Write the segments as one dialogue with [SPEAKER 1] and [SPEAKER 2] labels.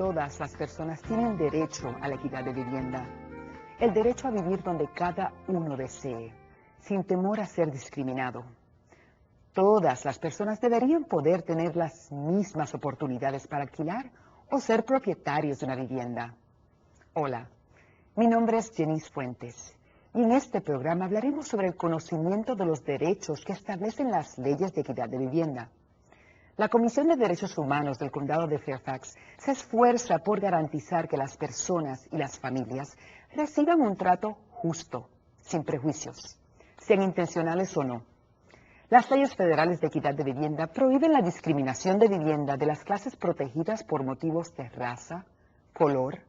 [SPEAKER 1] todas las personas tienen derecho a la equidad de vivienda. El derecho a vivir donde cada uno desee, sin temor a ser discriminado. Todas las personas deberían poder tener las mismas oportunidades para alquilar o ser propietarios de una vivienda. Hola, mi nombre es Jenice Fuentes y en este programa hablaremos sobre el conocimiento de los derechos que establecen las leyes de equidad de vivienda. La Comisión de Derechos Humanos del Condado de Fairfax se esfuerza por garantizar que las personas y las familias reciban un trato justo, sin prejuicios, sean intencionales o no. Las leyes federales de equidad de vivienda prohíben la discriminación de vivienda de las clases protegidas por motivos de raza, color,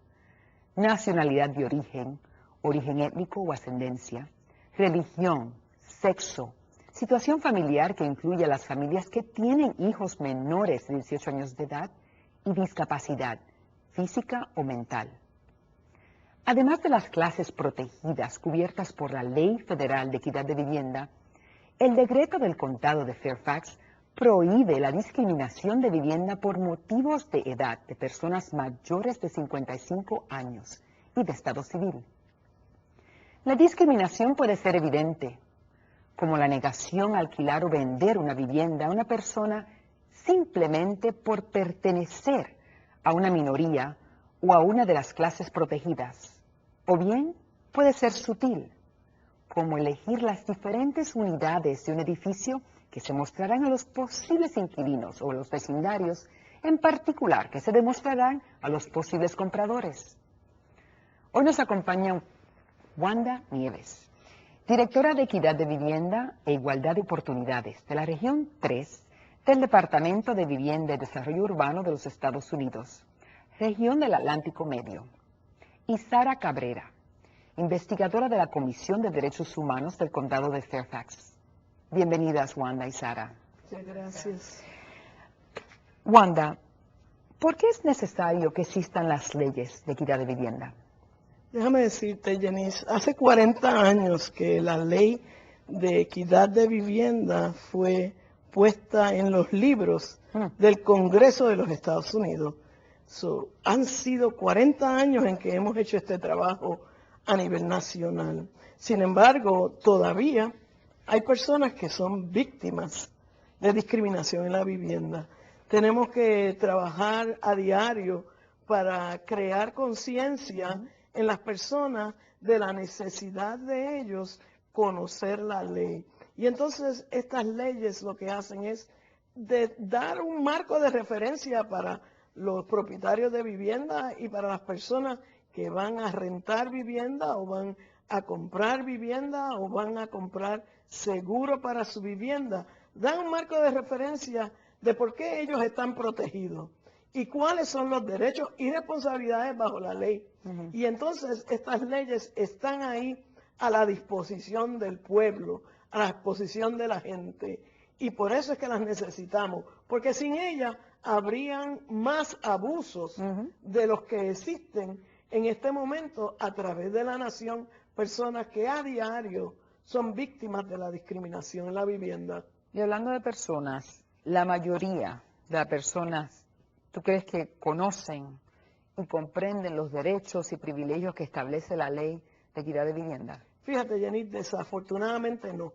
[SPEAKER 1] nacionalidad de origen, origen étnico o ascendencia, religión, sexo, situación familiar que incluye a las familias que tienen hijos menores de 18 años de edad y discapacidad física o mental. Además de las clases protegidas cubiertas por la Ley Federal de Equidad de Vivienda, el decreto del Condado de Fairfax prohíbe la discriminación de vivienda por motivos de edad de personas mayores de 55 años y de estado civil. La discriminación puede ser evidente, como la negación a alquilar o vender una vivienda a una persona simplemente por pertenecer a una minoría o a una de las clases protegidas, o bien puede ser sutil, como elegir las diferentes unidades de un edificio que se mostrarán a los posibles inquilinos o a los vecindarios, en particular que se demostrarán a los posibles compradores. Hoy nos acompaña Wanda Nieves, directora de Equidad de Vivienda e Igualdad de Oportunidades de la Región 3 del Departamento de Vivienda y Desarrollo Urbano de los Estados Unidos, región del Atlántico Medio, y Sara Cabrera, investigadora de la Comisión de Derechos Humanos del Condado de Fairfax. Bienvenidas, Wanda y Sara.
[SPEAKER 2] Muchas gracias.
[SPEAKER 1] Wanda, ¿por qué es necesario que existan las leyes de equidad de vivienda?
[SPEAKER 2] Déjame decirte, Jenice, hace 40 años que la ley de equidad de vivienda fue puesta en los libros del Congreso de los Estados Unidos. Han sido 40 años en que hemos hecho este trabajo a nivel nacional. Sin embargo, todavía hay personas que son víctimas de discriminación en la vivienda. Tenemos que trabajar a diario para crear conciencia en las personas de la necesidad de ellos conocer la ley. Y entonces estas leyes lo que hacen es dar un marco de referencia para los propietarios de vivienda y para las personas que van a rentar vivienda o van a comprar vivienda o van a comprar seguro para su vivienda. Dan un marco de referencia de por qué ellos están protegidos y cuáles son los derechos y responsabilidades bajo la ley. Y entonces estas leyes están ahí a la disposición del pueblo, a la disposición de la gente. Y por eso es que las necesitamos, porque sin ellas habrían más abusos de los que existen en este momento a través de la nación, personas que a diario son víctimas de la discriminación en la vivienda.
[SPEAKER 1] Y hablando de personas, la mayoría de las personas, ¿tú crees que conocen y comprenden los derechos y privilegios que establece la ley de equidad de vivienda?
[SPEAKER 2] Fíjate, Jenny, desafortunadamente no.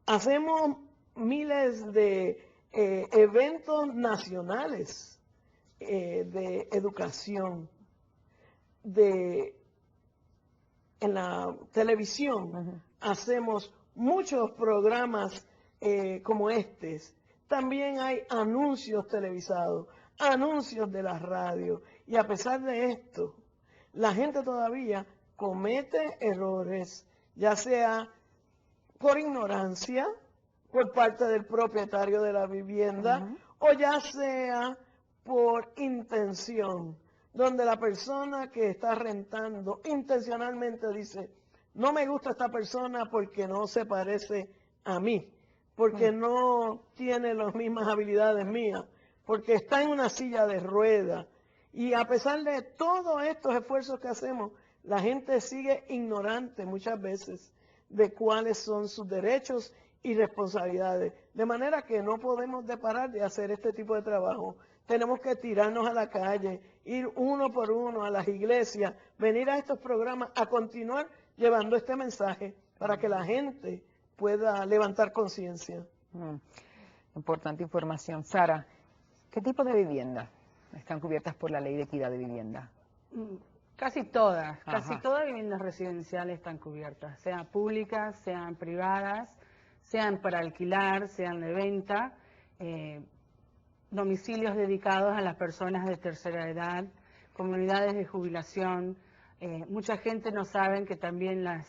[SPEAKER 2] Hacemos miles de eventos nacionales de educación, en la televisión. Hacemos muchos programas como estos. También hay anuncios televisados, anuncios de la radio. Y a pesar de esto, la gente todavía comete errores, ya sea por ignorancia, por parte del propietario de la vivienda, o ya sea por intención, donde la persona que está rentando intencionalmente dice, no me gusta esta persona porque no se parece a mí, porque no tiene las mismas habilidades mías, porque está en una silla de ruedas. Y a pesar de todos estos esfuerzos que hacemos, la gente sigue ignorante muchas veces de cuáles son sus derechos y responsabilidades. De manera que no podemos parar de hacer este tipo de trabajo. tenemos que tirarnos a la calle, ir uno por uno a las iglesias, venir a estos programas, a continuar llevando este mensaje para que la gente pueda levantar conciencia.
[SPEAKER 1] Importante información. Sara, ¿qué tipo de viviendas están cubiertas por la Ley de Equidad de Vivienda?
[SPEAKER 3] Casi todas viviendas residenciales están cubiertas, sean públicas, sean privadas, sean para alquilar, sean de venta, domicilios dedicados a las personas de tercera edad, comunidades de jubilación. Mucha gente no sabe que también las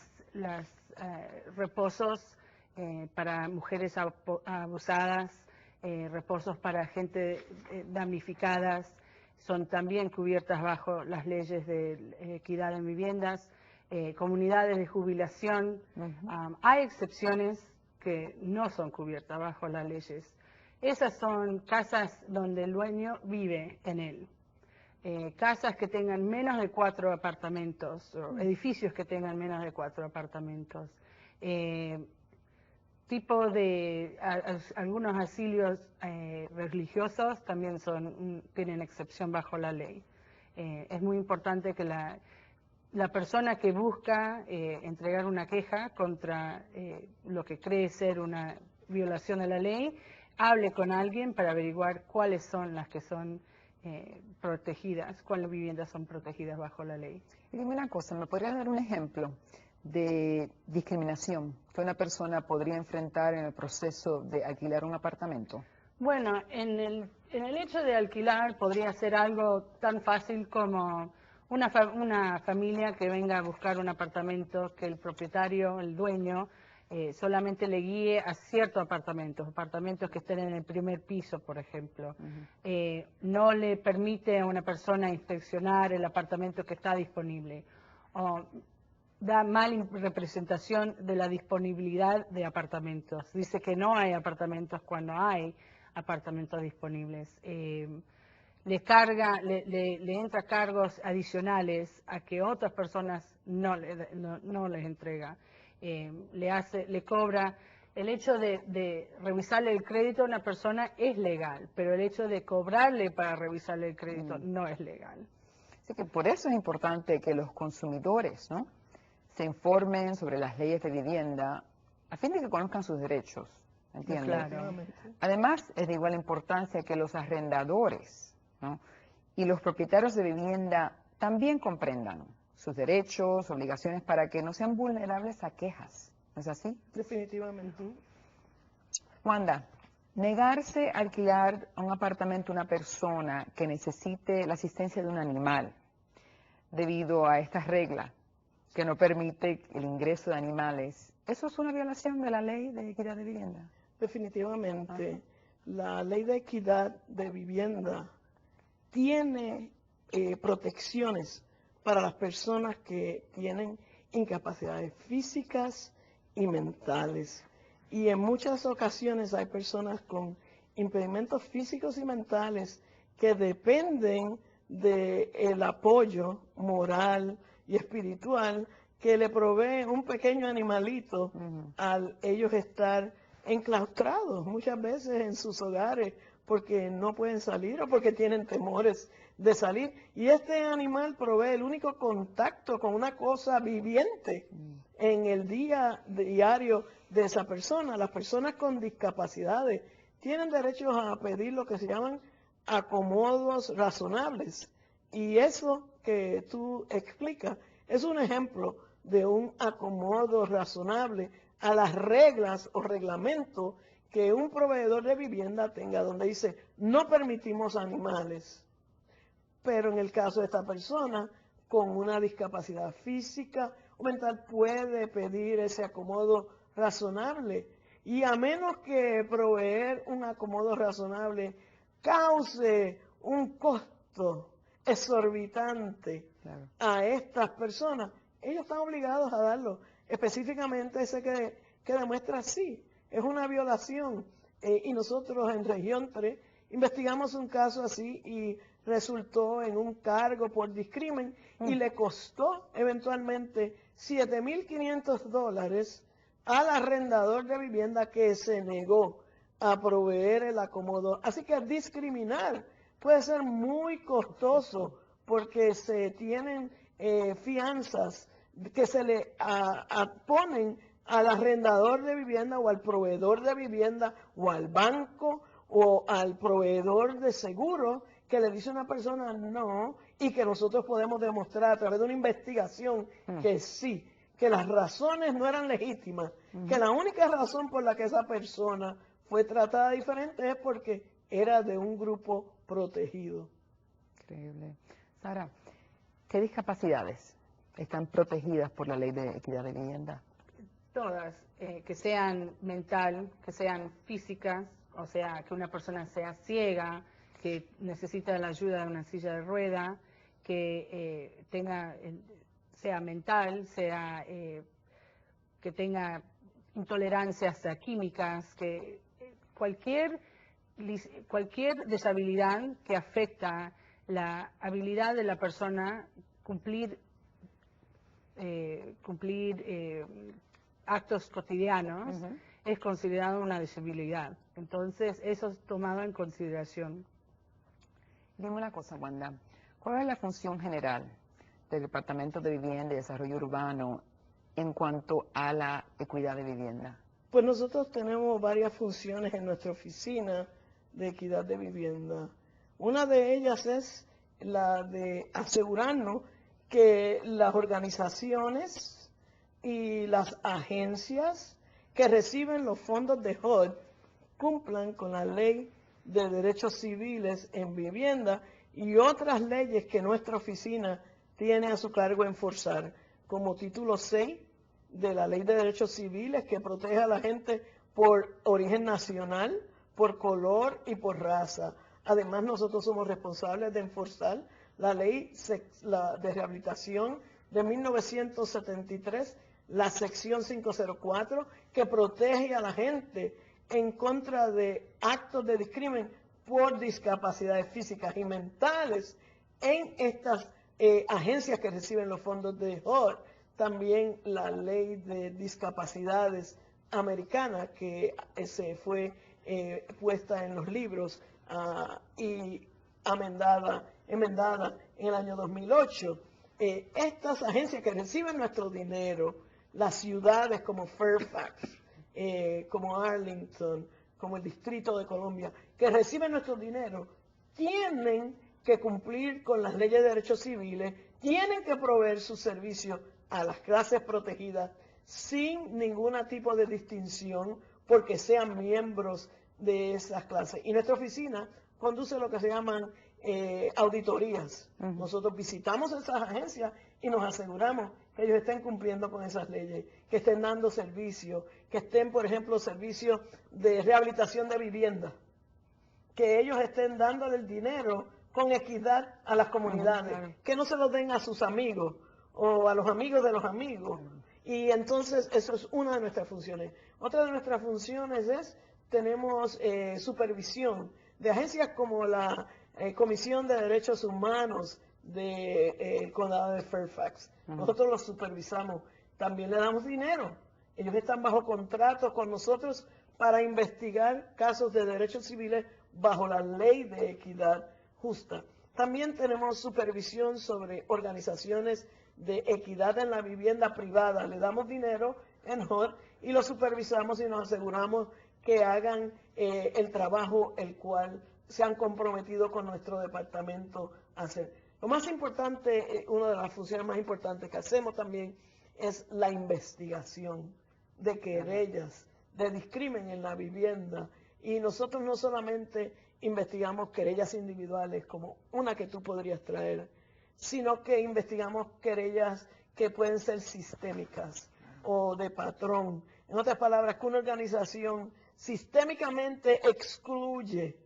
[SPEAKER 3] reposos para mujeres abusadas, reposos para gente damnificadas, son también cubiertas bajo las leyes de equidad en viviendas, comunidades de jubilación. Hay excepciones que no son cubiertas bajo las leyes. Esas son casas donde el dueño vive en él. Casas que tengan menos de 4 apartamentos, o edificios que tengan menos de 4 apartamentos. Tipo de algunos asilios religiosos también tienen excepción bajo la ley. Es muy importante que la persona que busca entregar una queja contra lo que cree ser una violación de la ley hable con alguien para averiguar cuáles son las que son protegidas, cuáles viviendas son protegidas bajo la ley.
[SPEAKER 1] Y dime una cosa, ¿me podrías dar un ejemplo de discriminación que una persona podría enfrentar en el proceso de alquilar un apartamento?
[SPEAKER 3] Bueno, en el hecho de alquilar podría ser algo tan fácil como una familia que venga a buscar un apartamento, que el propietario, el dueño, solamente le guíe a ciertos apartamentos que estén en el primer piso, por ejemplo. No le permite a una persona inspeccionar el apartamento que está disponible. O da mal representación de la disponibilidad de apartamentos. Dice que no hay apartamentos cuando hay apartamentos disponibles. Le entra cargos adicionales a que otras personas no les entrega. Le cobra. El hecho de revisarle el crédito a una persona es legal, pero el hecho de cobrarle para revisarle el crédito no es legal.
[SPEAKER 1] Así que por eso es importante que los consumidores, ¿no?, se informen sobre las leyes de vivienda a fin de que conozcan sus derechos, ¿entiendes?
[SPEAKER 3] Claro.
[SPEAKER 1] Además, es de igual importancia que los arrendadores, ¿no?, y los propietarios de vivienda también comprendan sus derechos, obligaciones, para que no sean vulnerables a quejas. ¿No es así?
[SPEAKER 2] Definitivamente.
[SPEAKER 1] Wanda, negarse a alquilar un apartamento a una persona que necesite la asistencia de un animal debido a estas reglas que no permite el ingreso de animales, ¿eso es una violación de la ley de equidad de vivienda?
[SPEAKER 2] Definitivamente. La ley de equidad de vivienda tiene protecciones para las personas que tienen incapacidades físicas y mentales. Y en muchas ocasiones hay personas con impedimentos físicos y mentales que dependen del apoyo moral y espiritual que le provee un pequeño animalito al ellos estar enclaustrados muchas veces en sus hogares porque no pueden salir o porque tienen temores de salir. Y este animal provee el único contacto con una cosa viviente en el día diario de esa persona. Las personas con discapacidades tienen derecho a pedir lo que se llaman acomodos razonables. Y eso que tú explicas es un ejemplo de un acomodo razonable a las reglas o reglamentos que un proveedor de vivienda tenga, donde dice, no permitimos animales. Pero en el caso de esta persona, con una discapacidad física o mental, puede pedir ese acomodo razonable. Y a menos que proveer un acomodo razonable cause un costo exorbitante a estas personas, ellos están obligados a darlo. Específicamente ese que demuestra sí, es una violación. Y nosotros en Región 3 investigamos un caso así y resultó en un cargo por discrimen y le costó eventualmente $7,500 al arrendador de vivienda que se negó a proveer el acomodo. Así que discriminar puede ser muy costoso porque se tienen fianzas que se le ponen al arrendador de vivienda o al proveedor de vivienda o al banco o al proveedor de seguro que le dice a una persona no y que nosotros podemos demostrar a través de una investigación que sí, que las razones no eran legítimas, que la única razón por la que esa persona fue tratada diferente es porque era de un grupo protegido.
[SPEAKER 1] Increíble. Sara, ¿qué discapacidades están protegidas por la Ley de Equidad de Vivienda?
[SPEAKER 3] Todas, que sean mental, que sean físicas, o sea, que una persona sea ciega, que necesita la ayuda de una silla de rueda, que sea mental, sea que tenga intolerancias a químicas, que cualquier deshabilidad que afecta la habilidad de la persona cumplir actos cotidianos, es considerado una disabilidad. Entonces, eso es tomado en consideración.
[SPEAKER 1] Dime una cosa, Wanda, ¿cuál es la función general del Departamento de Vivienda y Desarrollo Urbano en cuanto a la equidad de vivienda?
[SPEAKER 2] Pues nosotros tenemos varias funciones en nuestra oficina de equidad de vivienda. Una de ellas es la de asegurarnos que las organizaciones y las agencias que reciben los fondos de HUD cumplan con la ley de derechos civiles en vivienda y otras leyes que nuestra oficina tiene a su cargo enforzar, como título 6 de la ley de derechos civiles que protege a la gente por origen nacional, por color y por raza. Además, nosotros somos responsables de enforzar la ley de rehabilitación de 1973, la sección 504, que protege a la gente en contra de actos de discrimen por discapacidades físicas y mentales en estas agencias que reciben los fondos de HUD. También la ley de discapacidades americana que se fue puesta en los libros y enmendada en el año 2008. Estas agencias que reciben nuestro dinero, las ciudades como Fairfax, como Arlington, como el Distrito de Columbia, que reciben nuestro dinero, tienen que cumplir con las leyes de derechos civiles, tienen que proveer sus servicios a las clases protegidas sin ningún tipo de distinción porque sean miembros de esas clases. Y nuestra oficina conduce lo que se llaman auditorías. Nosotros visitamos esas agencias y nos aseguramos que ellos estén cumpliendo con esas leyes, que estén dando servicios, que estén, por ejemplo, servicios de rehabilitación de vivienda, que ellos estén dándole el dinero con equidad a las comunidades, que no se lo den a sus amigos o a los amigos de los amigos. Y entonces eso es una de nuestras funciones. Otra de nuestras funciones es, tenemos supervisión de agencias como la Comisión de Derechos Humanos del Condado de Fairfax. Nosotros los supervisamos, también le damos dinero. Ellos están bajo contrato con nosotros para investigar casos de derechos civiles bajo la ley de equidad justa. También tenemos supervisión sobre organizaciones de equidad en la vivienda privada. Le damos dinero en HUD y lo supervisamos y nos aseguramos que hagan el trabajo el cual se han comprometido con nuestro departamento a hacer. Lo más importante, una de las funciones más importantes que hacemos también es la investigación de querellas, de discrimen en la vivienda. Y nosotros no solamente investigamos querellas individuales como una que tú podrías traer, sino que investigamos querellas que pueden ser sistémicas o de patrón. En otras palabras, que una organización sistémicamente excluye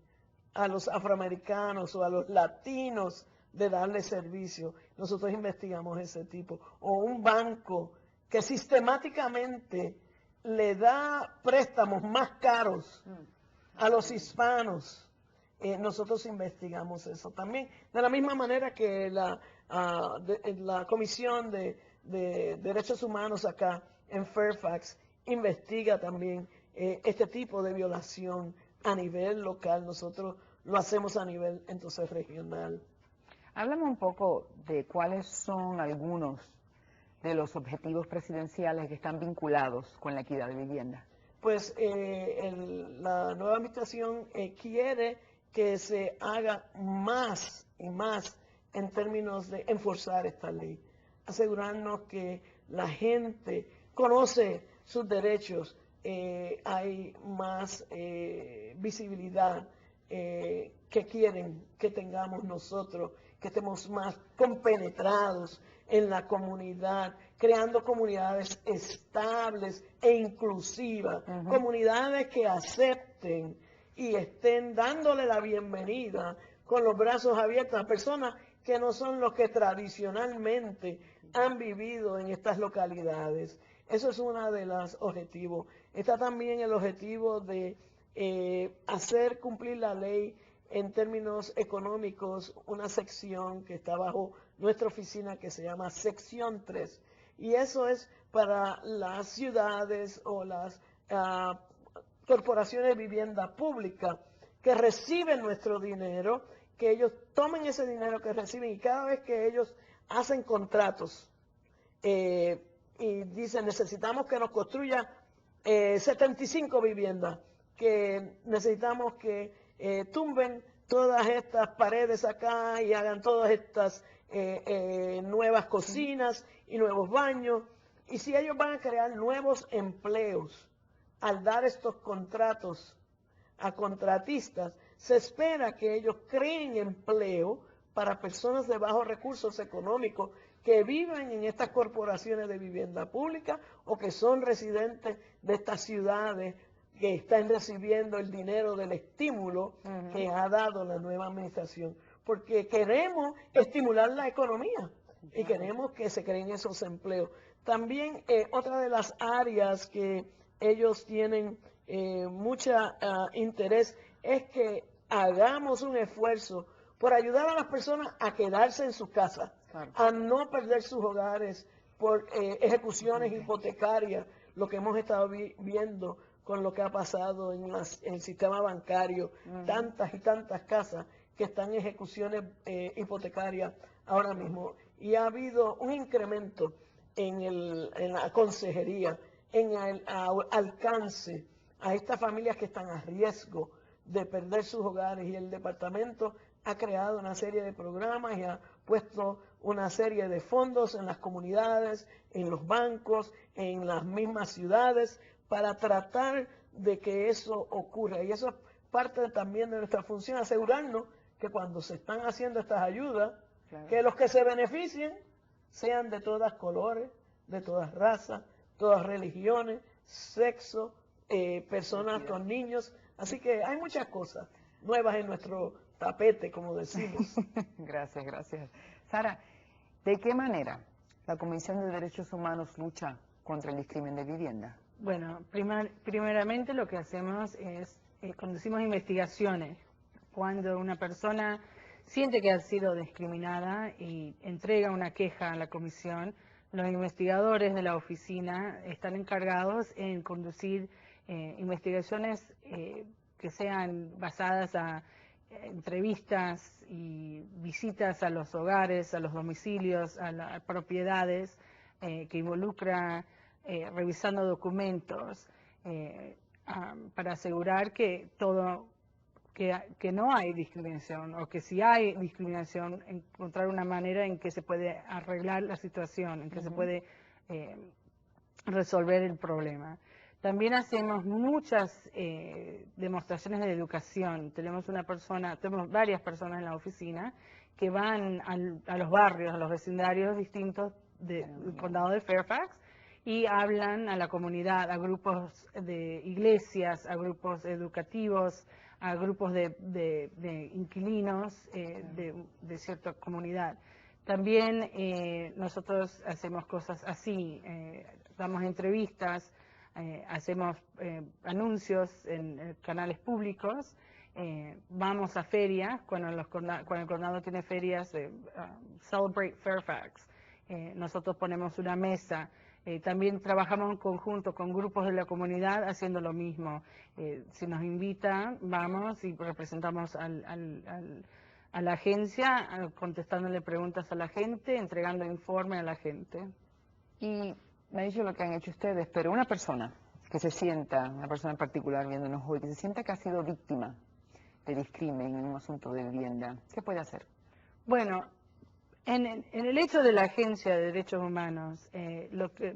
[SPEAKER 2] a los afroamericanos o a los latinos de darle servicio. Nosotros investigamos ese tipo. O un banco que sistemáticamente le da préstamos más caros a los hispanos. Nosotros investigamos eso también. De la misma manera que la Comisión de Derechos Humanos acá en Fairfax investiga también este tipo de violación a nivel local. Nosotros lo hacemos a nivel entonces regional.
[SPEAKER 1] Háblame un poco de cuáles son algunos de los objetivos presidenciales que están vinculados con la equidad de vivienda.
[SPEAKER 2] Pues la nueva administración quiere que se haga más y más en términos de enforzar esta ley, asegurarnos que la gente conoce sus derechos, hay más visibilidad que quieren que tengamos nosotros, que estemos más compenetrados en la comunidad, creando comunidades estables e inclusivas, comunidades que acepten y estén dándole la bienvenida con los brazos abiertos a personas que no son los que tradicionalmente han vivido en estas localidades. Eso es uno de los objetivos. Está también el objetivo de hacer cumplir la ley en términos económicos, una sección que está bajo nuestra oficina que se llama sección 3. Y eso es para las ciudades o las corporaciones de vivienda pública que reciben nuestro dinero, que ellos tomen ese dinero que reciben y cada vez que ellos hacen contratos y dicen necesitamos que nos construya 75 viviendas, que necesitamos que tumben todas estas paredes acá y hagan todas estas nuevas cocinas y nuevos baños. Y si ellos van a crear nuevos empleos al dar estos contratos a contratistas, se espera que ellos creen empleo para personas de bajos recursos económicos que viven en estas corporaciones de vivienda pública o que son residentes de estas ciudades que están recibiendo el dinero del estímulo que ha dado la nueva administración. Porque queremos estimular la economía y queremos que se creen esos empleos. También otra de las áreas que ellos tienen mucho interés es que hagamos un esfuerzo por ayudar a las personas a quedarse en sus casas, a no perder sus hogares por ejecuciones hipotecarias, lo que hemos estado viendo con lo que ha pasado en el sistema bancario, tantas y tantas casas que están en ejecuciones hipotecarias ahora mismo. Y ha habido un incremento en la consejería, en el alcance a estas familias que están a riesgo de perder sus hogares, y el departamento ha creado una serie de programas y ha puesto una serie de fondos en las comunidades, en los bancos, en las mismas ciudades, para tratar de que eso ocurra. Y eso es parte también de nuestra función, asegurarnos que cuando se están haciendo estas ayudas, que los que se beneficien sean de todas colores, de todas razas, todas religiones, sexo, personas con niños. Así que hay muchas cosas nuevas en nuestro tapete, como decimos.
[SPEAKER 1] Gracias, gracias. Sara, ¿de qué manera la Comisión de Derechos Humanos lucha contra el discrimen de vivienda?
[SPEAKER 3] Bueno, primeramente lo que hacemos es conducimos investigaciones. Cuando una persona siente que ha sido discriminada y entrega una queja a la comisión, los investigadores de la oficina están encargados en conducir investigaciones que sean basadas a entrevistas y visitas a los hogares, a los domicilios, a las propiedades, que involucra revisando documentos para asegurar que que no hay discriminación, o que si hay discriminación, encontrar una manera en que se puede arreglar la situación, en que se puede resolver el problema. También hacemos muchas demostraciones de educación. Tenemos varias personas en la oficina que van a los barrios, a los vecindarios distintos del condado de Fairfax, y hablan a la comunidad, a grupos de iglesias, a grupos educativos, a grupos de inquilinos de cierta comunidad. También nosotros hacemos cosas así, damos entrevistas, hacemos anuncios en canales públicos, vamos a ferias, cuando el condado tiene ferias, Celebrate Fairfax, nosotros ponemos una mesa También trabajamos en conjunto con grupos de la comunidad haciendo lo mismo. Si nos invitan, vamos y representamos a la agencia, contestándole preguntas a la gente, entregando informe a la gente.
[SPEAKER 1] Y me ha dicho lo que han hecho ustedes, pero una persona que se sienta, una persona en particular viéndonos hoy, que se sienta que ha sido víctima de discrimen en un asunto de vivienda, ¿qué puede hacer?
[SPEAKER 3] Bueno, en el hecho de la Agencia de Derechos Humanos,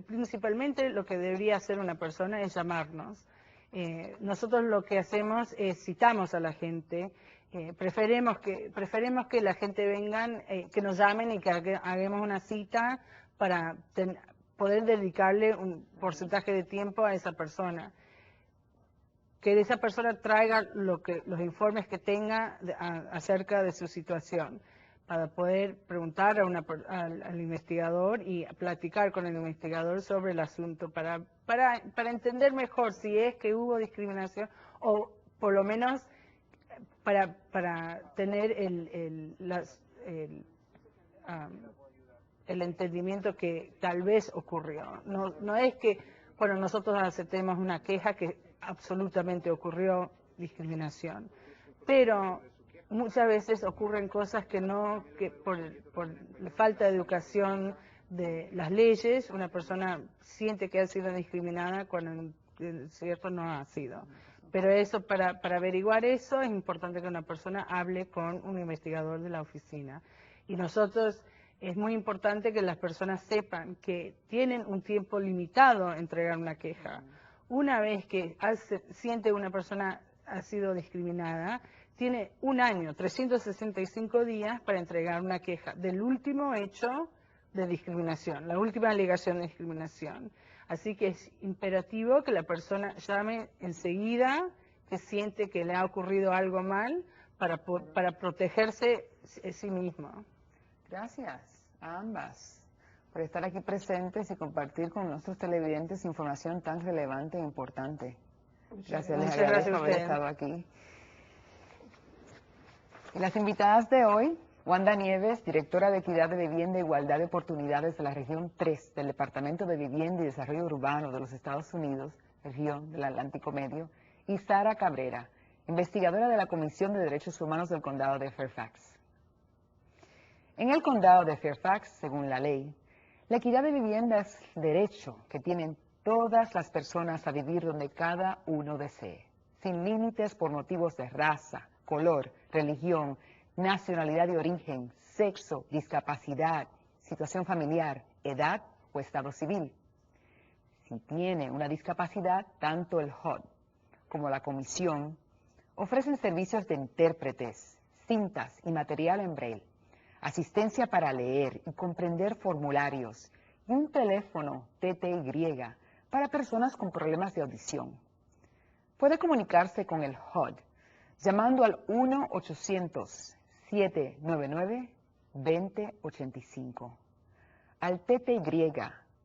[SPEAKER 3] principalmente lo que debería hacer una persona es llamarnos. Nosotros lo que hacemos es citamos a la gente, preferimos que la gente vengan, que nos llamen y que hagamos una cita para poder dedicarle un porcentaje de tiempo a esa persona. Que esa persona traiga los informes que tenga acerca de su situación, para poder preguntar al investigador y platicar con el investigador sobre el asunto, para entender mejor si es que hubo discriminación o por lo menos para tener el entendimiento que tal vez ocurrió. No es que cuando nosotros aceptemos una queja que absolutamente ocurrió discriminación, pero muchas veces ocurren cosas que por la falta de educación de las leyes, una persona siente que ha sido discriminada cuando en cierto no ha sido. Pero eso, para averiguar eso, es importante que una persona hable con un investigador de la oficina. Y nosotros, es muy importante que las personas sepan que tienen un tiempo limitado a entregar una queja. Una vez que siente una persona ha sido discriminada, tiene un año, 365 días para entregar una queja del último hecho de discriminación, la última alegación de discriminación. Así que es imperativo que la persona llame enseguida que siente que le ha ocurrido algo mal para protegerse a sí mismo.
[SPEAKER 1] Gracias a ambas por estar aquí presentes y compartir con nuestros televidentes información tan relevante e importante. Gracias, les agradezco por haber estado aquí. Y las invitadas de hoy, Wanda Nieves, directora de Equidad de Vivienda e Igualdad de Oportunidades de la Región 3 del Departamento de Vivienda y Desarrollo Urbano de los Estados Unidos, región del Atlántico Medio, y Sara Cabrera, investigadora de la Comisión de Derechos Humanos del Condado de Fairfax. En el Condado de Fairfax, según la ley, la equidad de vivienda es derecho que tienen todas las personas a vivir donde cada uno desee, sin límites por motivos de raza, color, religión, nacionalidad de origen, sexo, discapacidad, situación familiar, edad o estado civil. Si tiene una discapacidad, tanto el HUD como la Comisión ofrecen servicios de intérpretes, cintas y material en braille, asistencia para leer y comprender formularios y un teléfono TTY para personas con problemas de audición. Puede comunicarse con el HUD llamando al 1-800-799-2085, al TTY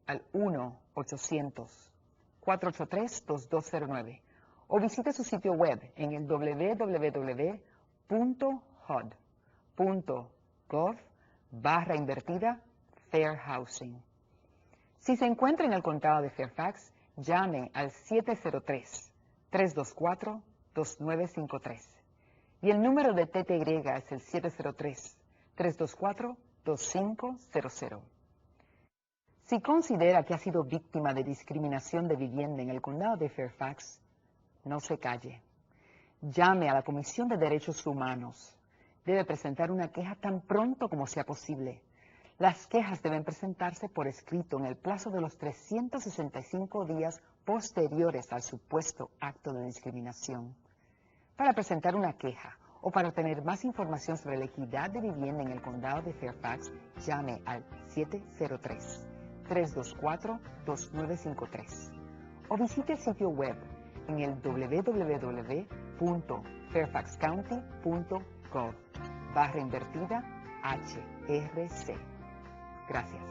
[SPEAKER 1] al 1-800-483-2209 o visite su sitio web en el www.hud.gov/Fair Housing. Si se encuentra en el condado de Fairfax, llame al 703-324-2953. Y el número de TTY es el 703-324-2500. Si considera que ha sido víctima de discriminación de vivienda en el condado de Fairfax, no se calle. Llame a la Comisión de Derechos Humanos. Debe presentar una queja tan pronto como sea posible. Las quejas deben presentarse por escrito en el plazo de los 365 días posteriores al supuesto acto de discriminación. Para presentar una queja o para obtener más información sobre la equidad de vivienda en el condado de Fairfax, llame al 703-324-2953 o visite el sitio web en el www.fairfaxcounty.gov/HRC. Gracias.